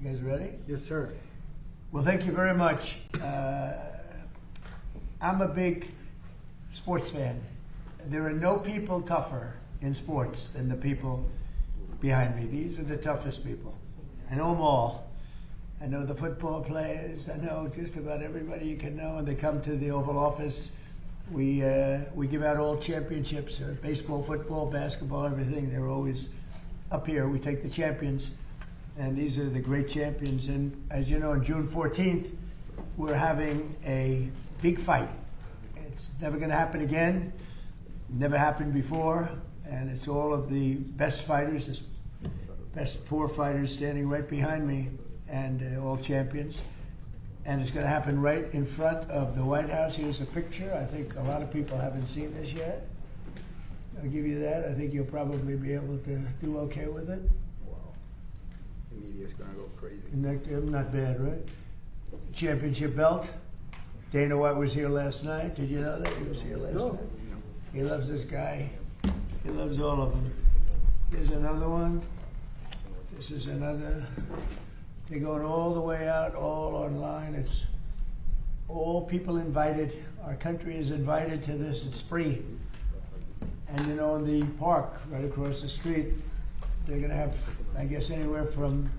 You guys ready? Yes, sir. Well, thank you very much. I'm a big sports fan. There are no people tougher in sports than the people behind me. These are the toughest people. I know them all. I know the football players. I know just about everybody you can know. And they come to the Oval Office. We give out all championships, baseball, football, basketball, everything. They're always up here. We take the champions. And these are the great champions. And as you know, on June 14th, we're having a big fight. It's never going to happen again. Never happened before. And it's all of the best fighters, the best 4 fighters standing right behind me, and all champions. And it's going to happen right in front of the White House. Here's a picture. I think a lot of people haven't seen this yet. I'll give you that. I think you'll probably be able to do okay with it. The media's gonna go crazy. Not bad, right? Championship belt. Dana White was here last night. Did you know that? He was here last night. He loves this guy. He loves all of them. Here's another one. This is another. They're going all the way out, all online. It's all people invited. Our country is invited to this. It's free. And you know, in the park right across the street, they're going to have, I guess, anywhere from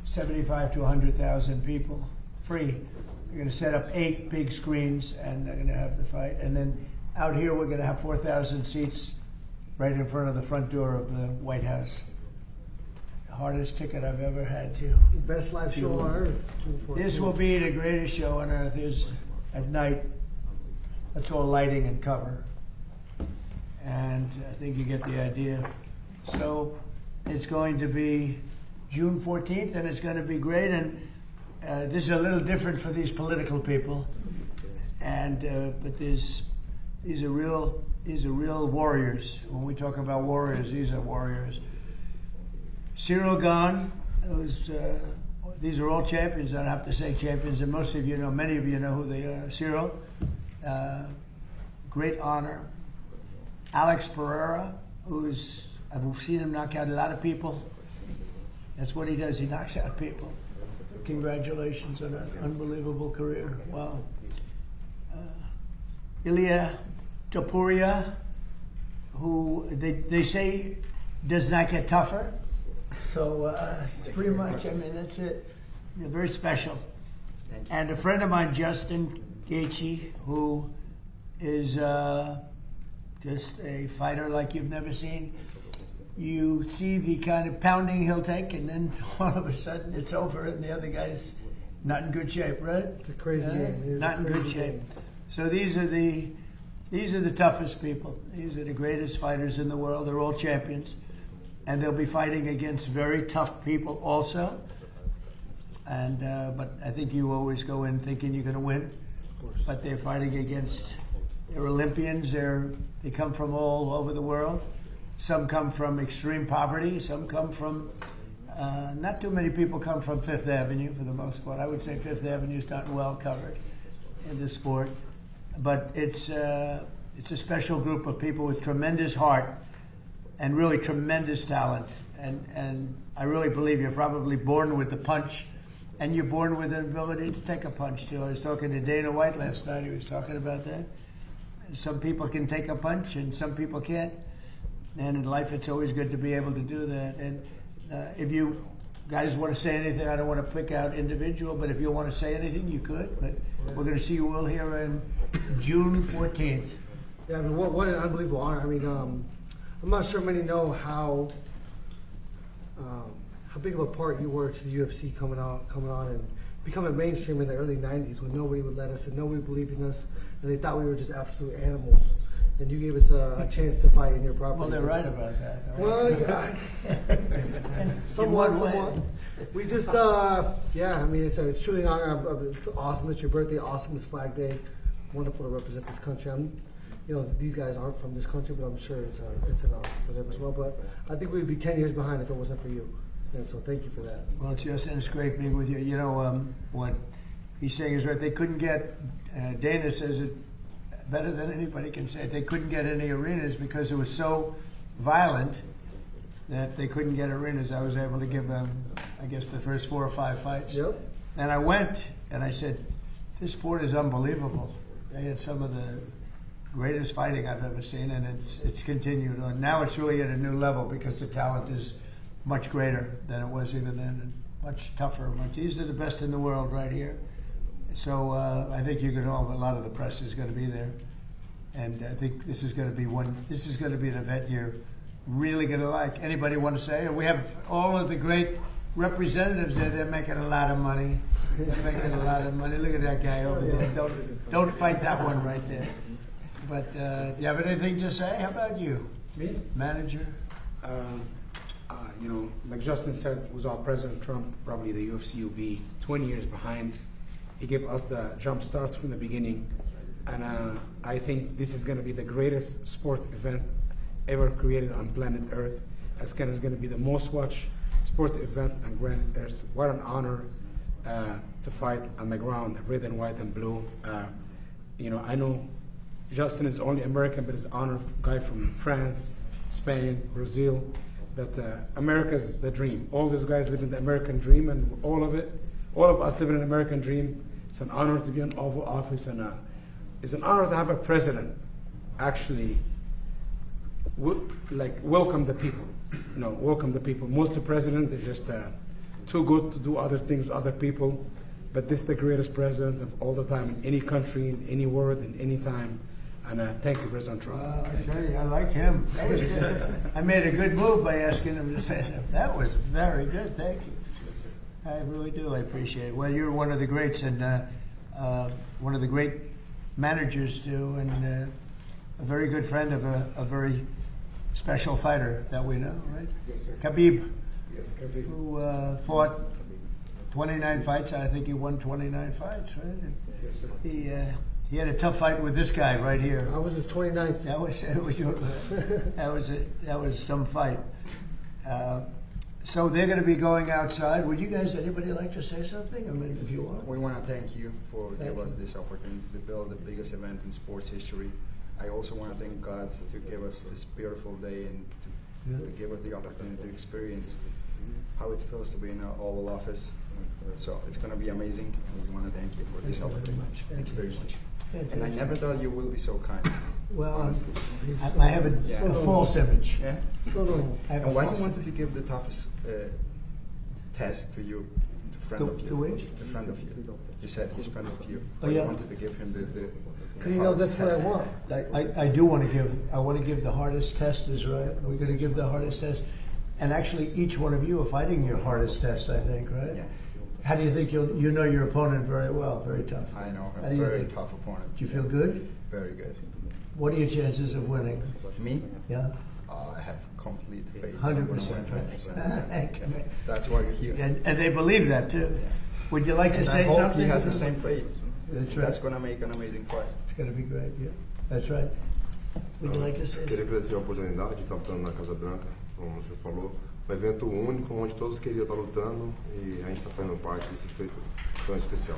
75 to 100,000 people, free. They're going to set up 8 big screens, and they're going to have the fight. And then out here, we're going to have 4,000 seats right in front of the front door of the White House. The hardest ticket I've ever had to. Best live show on earth. This will be the greatest show on earth. Is at night. That's all lighting and cover. And I think you get the idea. So it's going to be June 14th, and it's going to be great. And this is a little different for these political people. And but these are real warriors. When we talk about warriors, these are warriors. Cyril Gahn, these are all champions. I don't have to say champions, and most of you know, many of you know who they are. Cyril, great honor. Alex Pereira, I've seen him knock out a lot of people. That's what he does. He knocks out people. Congratulations on an unbelievable career. Wow. Ilya Topuria, who they say does not get tougher. So it's pretty much, I mean, that's it. They're very special. And a friend of mine, Justin Gaethje, who is just a fighter like you've never seen. You see the kind of pounding he'll take, and then all of a sudden it's over, and the other guy's not in good shape, right? It's a crazy game. Not in good shape. So these are the toughest people. These are the greatest fighters in the world. They're all champions, and they'll be fighting against very tough people also. And but I think you always go in thinking you're going to win, but they're fighting against. They're Olympians. They come from all over the world. Some come from extreme poverty. Some come from, not too many people come from Fifth Avenue for the most part. I would say Fifth Avenue is not well covered in this sport. But it's a special group of people with tremendous heart and really tremendous talent. And I really believe you're probably born with the punch, and you're born with an ability to take a punch too. I was talking to Dana White last night. He was talking about that. Some people can take a punch and some people can't. And in life, it's always good to be able to do that. And if you guys want to say anything, I don't want to pick out individual, but if you want to say anything, you could. But we're going to see you all here on June 14th. Yeah, I mean, what an unbelievable honor. I mean, I'm not sure many know how big of a part you were to the UFC coming on and becoming mainstream in the early 90s when nobody would let us and nobody believed in us and they thought we were just absolute animals. And you gave us a chance to fight in your property. Well, they're right about that. Well, yeah. Somewhat. We just, yeah, I mean, it's truly an honor. It's awesome. It's your birthday. Awesome. It's Flag Day. Wonderful to represent this country. These guys aren't from this country, but I'm sure it's an honor for them as well. But I think we'd be 10 years behind if it wasn't for you. And so thank you for that. Well, Justin, it's great being with you. You know, what he's saying is right. They couldn't get, Dana says it better than anybody can say it. They couldn't get any arenas because it was so violent that they couldn't get arenas. I was able to give them I guess, the first 4 or 5 fights. Yep. And I went and I said, this sport is unbelievable. They had some of the greatest fighting I've ever seen, and it's continued on. Now it's really at a new level because the talent is much greater than it was even then, and much tougher. These are the best in the world right here. So I think you can know a lot of the press is going to be there, and I think this is going to be an event you're really going to like. Anybody want to say? We have all of the great representatives there. They're making a lot of money. They're making a lot of money. Look at that guy over there. Don't fight that one right there. But do you have anything to say? How about you? Me? Manager? You know, like Justin said, without President Trump, probably the UFC will be 20 years behind. He gave us the jump start from the beginning. And I think this is going to be the greatest sport event ever created on planet Earth. It's going to be the most watched sport event on planet Earth. What an honor to fight on the ground, red and white and blue. You know, I know Justin is only American, but he's an honored guy from France, Spain, Brazil. That America is the dream. All those guys live in the American dream, and all of us live in an American dream. It's an honor to be in Oval Office, and it's an honor to have a president actually welcome the people. You know, welcome the people. Most of the presidents are just too good to do other things with other people, but this is the greatest president of all the time in any country, in any world, in any time. And thank you, President Trump. I tell you, I like him. That was good. I made a good move by asking him to say that. That was very good. Thank you. I really do. I appreciate it. Well, you're one of the greats and one of the great managers too, and a very good friend of a very special fighter that we know, right? Yes, sir. Khabib, Yes, Khabib. who fought 29 fights. I think he won 29 fights, right? And Yes, sir. he had a tough fight with this guy right here. I was his 29th. That was some fight. So they're going to be going outside. Would you guys, anybody like to say something? I mean, if you want. We want to thank you for Thank giving us you. this opportunity to build the biggest event in sports history. I also want to thank God to give us this beautiful day and to give us the opportunity to experience how it feels to be in an Oval Office. So it's going to be amazing. We want to thank you for this Thank you very opportunity. much. Thank you very much. Thank And I you. never thought you will be so kind. Well, honestly. I have a Yeah. false image. Yeah. So no. I have a And why false you wanted to give the toughest test to you, to friend To- of you? to which? The friend of you. You said he's friend of you. Oh, Why yeah. you wanted to give him the Because he knows that's what I want. I do want to give. I want to give the hardest test. Is right. We're going to give the hardest test, and actually, each one of you are fighting your hardest test. I think, right? Yeah. How do you think you know your opponent very well? Very tough. I know, How a do you very think? tough opponent. Do you feel good? Very good. What are your chances of winning? Me? Yeah, I have complete faith. 100%. 100%. That's why you're here. And they believe that too. Would you like to And say I hope something? he has the same faith. That's right. That's going to make an amazing fight. It's going to be great. Yeah, that's right. Would you like to say Queria something? agradecer a oportunidade de estar lutando na Casa Branca, como o senhor falou. Um evento único, onde todos queriam estar lutando e a gente está fazendo parte desse feito tão especial.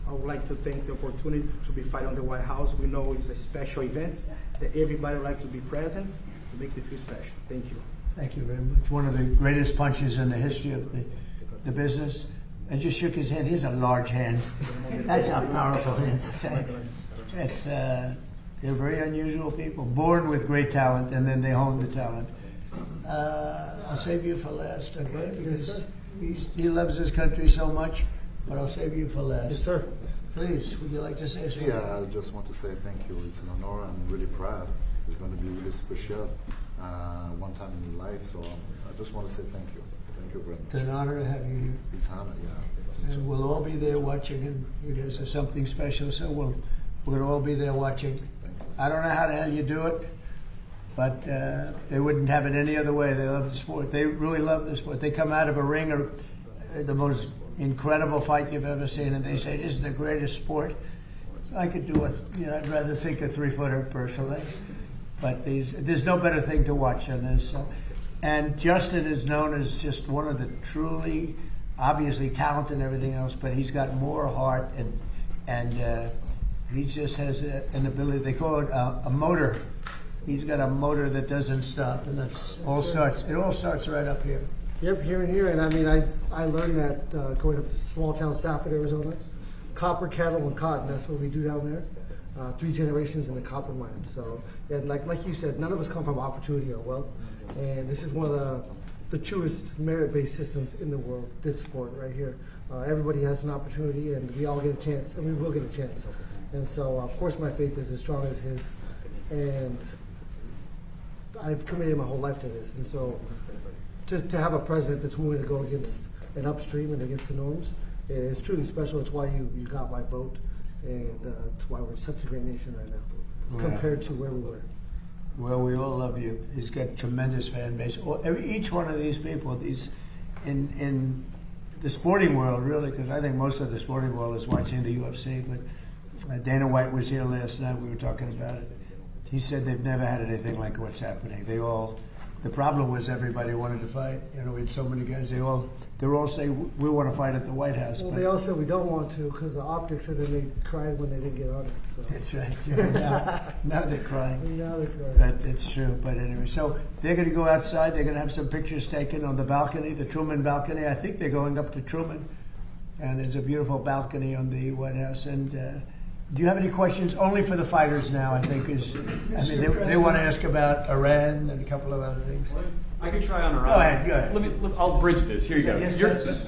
I would like to thank the opportunity to be fighting on the White House. We know it's a special event that everybody would like to be present to make it feel special. Thank you. Thank you very much. One of the greatest punches in the history of the business. I just shook his hand. He's a large hand. That's a powerful hand. It's they're very unusual people, born with great talent, and then they hone the talent. I'll save you for last, okay? Because he loves his country so much, but I'll save you for last. Yes, sir. Please, would you like to say something? Yeah, I just want to say thank you. It's an honor. I'm really proud. It's going to be really special one time in your life. So I just want to say thank you. Thank you very It's much. an honor to have you here. It's an honor, yeah. And we'll all be there watching, and you guys are something special, so we'll all be there watching. I don't know how the hell you do it, but they wouldn't have it any other way. They love the sport. They really love the sport. They come out of a ring or the most incredible fight you've ever seen, and they say, this is the greatest sport. I could do I'd rather think a 3-footer personally, but there's no better thing to watch than this. And Justin is known as just one of the truly, obviously talented and everything else, but he's got more heart and he just has an ability. They call it a motor. He's got a motor that doesn't stop, and that's all starts. It all starts right up here. Yep, here and here. And I mean, I learned that going up to small town Safford, Arizona, copper, cattle, and cotton. That's what we do down there. 3 generations in the copper mine. So, and like you said, none of us come from opportunity or wealth. And this is one of the truest merit-based systems in the world, this sport right here. Everybody has an opportunity, and we all get a chance, and we will get a chance. And so, of course, my faith is as strong as his. And I've committed my whole life to this. And so, to have a president that's willing to go against an upstream and against the norms is truly special. It's why you got my vote, and it's why we're such a great nation right now, compared to where we were. Well, we all love you. He's got a tremendous fan base. Each one of these people, these in the sporting world, really, because I think most of the sporting world is watching the UFC. But Dana White was here last night. We were talking about it. He said they've never had anything like what's happening. The problem was everybody wanted to fight. You know, we had so many guys. They're all saying we want to fight at the White House. Well, they all said we don't want to because the optics, and then they cried when they didn't get on it. So. That's right. Yeah, now they're crying. Now they're crying. But it's true. But anyway, so they're going to go outside. They're going to have some pictures taken on the balcony, the Truman balcony. I think they're going up to Truman, and there's a beautiful balcony on the White House. And do you have any questions? Only for the fighters now, I think. They want to ask about Iran and a couple of other things. I can try on Iran. Go ahead. I'll bridge this. Here you go. Yes,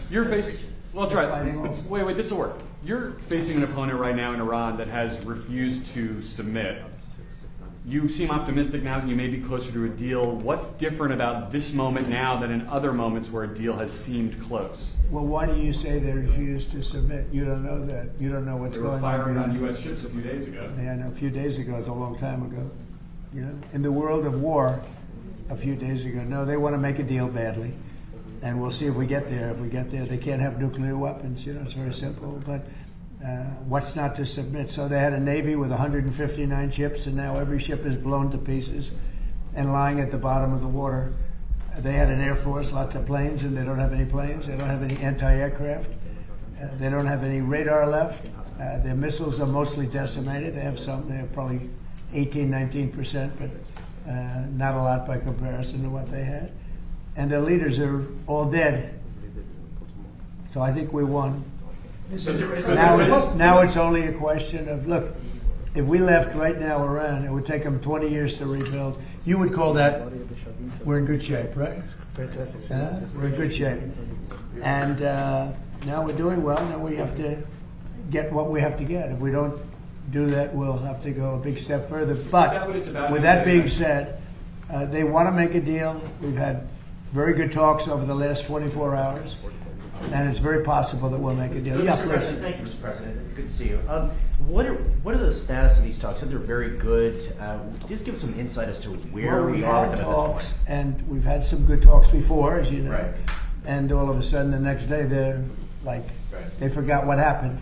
You're facing. Well, I'll try. Fighting. Wait. This will work. You're facing an opponent right now in Iran that has refused to submit. You seem optimistic now that you may be closer to a deal. What's different about this moment now than in other moments where a deal has seemed close? Well, why do you say they refused to submit? You don't know that. You don't know what's They were going firing on. on U.S. ships a few days ago. Yeah, I know. A few days ago is a long time ago. You know, in the world of war, a few days ago. No, they want to make a deal badly, and we'll see if we get there. If we get there, they can't have nuclear weapons. You know, it's very simple. But what's not to submit? So they had a Navy with 159 ships, and now every ship is blown to pieces and lying at the bottom of the water. They had an Air Force, lots of planes, and they don't have any planes. They don't have any anti-aircraft. They don't have any radar left. Their missiles are mostly decimated. They have some. They have probably 19%, but not a lot by comparison to what they had. And their leaders are all dead. So I think we won. Now it's only a question of, look, if we left right now Iran, it would take them 20 years to rebuild. You would call that, we're in good shape, right? Fantastic. We're in good shape. And now we're doing well. Now we have to get what we have to get. If we don't do that, we'll have to go a big step further. But with that being said, they want to make a deal. We've had very good talks over the last 24 hours. And it's very possible that we'll make a deal. So, Yeah, Mr. please. President, thank you, Mr. President. Good to see you. What are the status of these talks? Said they're very good. Just give us some insight as to where we are with them at this point. And we've had some good talks before, as you know. Right. And all of a sudden, the next day, they're like, they forgot what happened.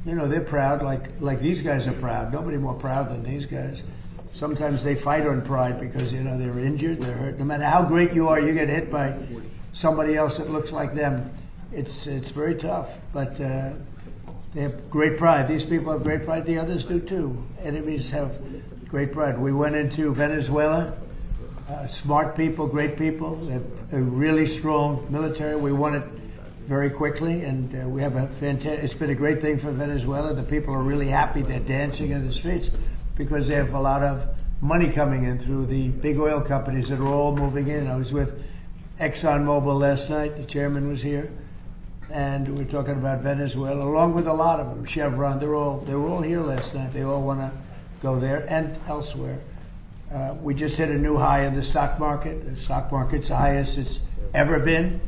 You know, they're proud, like these guys are proud. Nobody more proud than these guys. Sometimes they fight on pride because, you know, they're injured, they're hurt. No matter how great you are, you get hit by somebody else that looks like them. It's very tough, but they have great pride. These people have great pride. The others do too. Enemies have great pride. We went into Venezuela. Smart people, great people. They have a really strong military. We won it very quickly, and we have a fantastic. It's been a great thing for Venezuela. The people are really happy. They're dancing in the streets because they have a lot of money coming in through the big oil companies that are all moving in. I was with ExxonMobil last night. The chairman was here, and we were talking about Venezuela, along with a lot of them. Chevron. They were all here last night. They all want to go there and elsewhere. We just hit a new high in the stock market. The stock market's the highest it's ever been.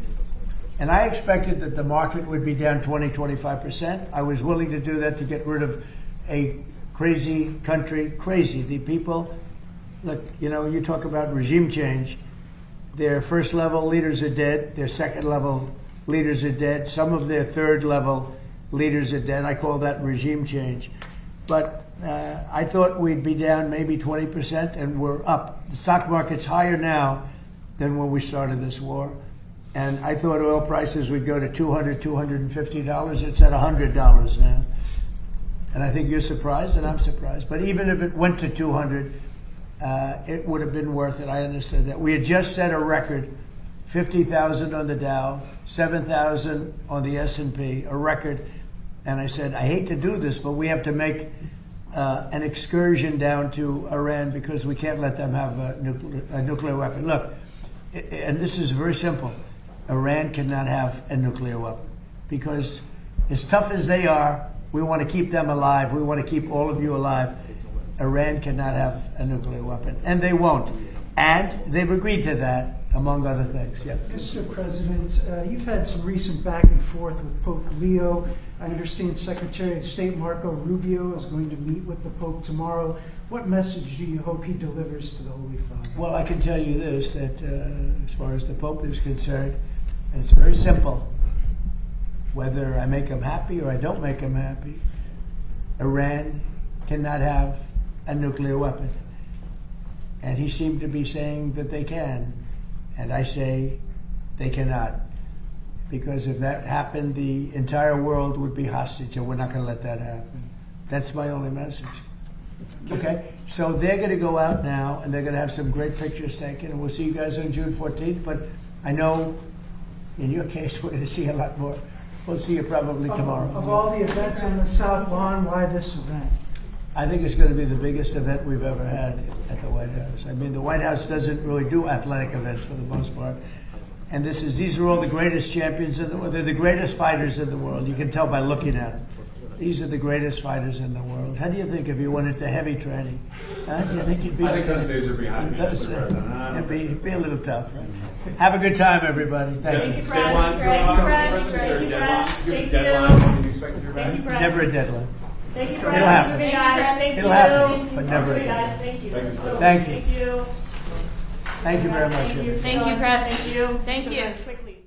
And I expected that the market would be down 20-25%. I was willing to do that to get rid of a crazy country. Crazy. The people, look, you know, you talk about regime change. Their first level leaders are dead. Their second level leaders are dead. Some of their third level leaders are dead. I call that regime change. But I thought we'd be down maybe 20%, and we're up. The stock market's higher now than when we started this war. And I thought oil prices would go to $200, $250. It's at $100 now. And I think you're surprised, and I'm surprised. But even if it went to 200, it would have been worth it. I understood that. We had just set a record 50,000 on the Dow, 7,000 on the S&P, a record. And I said, I hate to do this, but we have to make an excursion down to Iran because we can't let them have a nuclear weapon. Look, and this is very simple. Iran cannot have a nuclear weapon because as tough as they are, we want to keep them alive. We want to keep all of you alive. Iran cannot have a nuclear weapon, and they won't. And they've agreed to that, among other things. Yeah. Mr. President, you've had some recent back and forth with Pope Leo. I understand Secretary of State Marco Rubio is going to meet with the Pope tomorrow. What message do you hope he delivers to the Holy Father? Well, I can tell you this, that as far as the Pope is concerned, and it's very simple. Whether I make him happy or I don't make him happy, Iran cannot have a nuclear weapon. And he seemed to be saying that they can. And I say they cannot. Because if that happened, the entire world would be hostage, and we're not going to let that happen. That's my only message. Okay? So they're going to go out now, and they're going to have some great pictures taken, and we'll see you guys on June 14th. But I know in your case, we're going to see a lot more. We'll see you probably tomorrow. Of all the events on the South Lawn, why this event? I think it's going to be the biggest event we've ever had at the White House. I mean, the White House doesn't really do athletic events for the most part. And these are all the greatest champions in the world. They're the greatest fighters in the world. You can tell by looking at them. These are the greatest fighters in the world. How do you think if you went into heavy training? Do you think you'd be? I think those days are behind me. It'd be a little tough, right? Have a good time, everybody. Thank you. Deadline? Can you expect to hear back? Never a deadline. Thank you, It'll happen. It'll happen, but never a guys. deadline. Thank you. Thank you. Thank you very much. Thank you, Press. Thank you. Thank you. Quickly.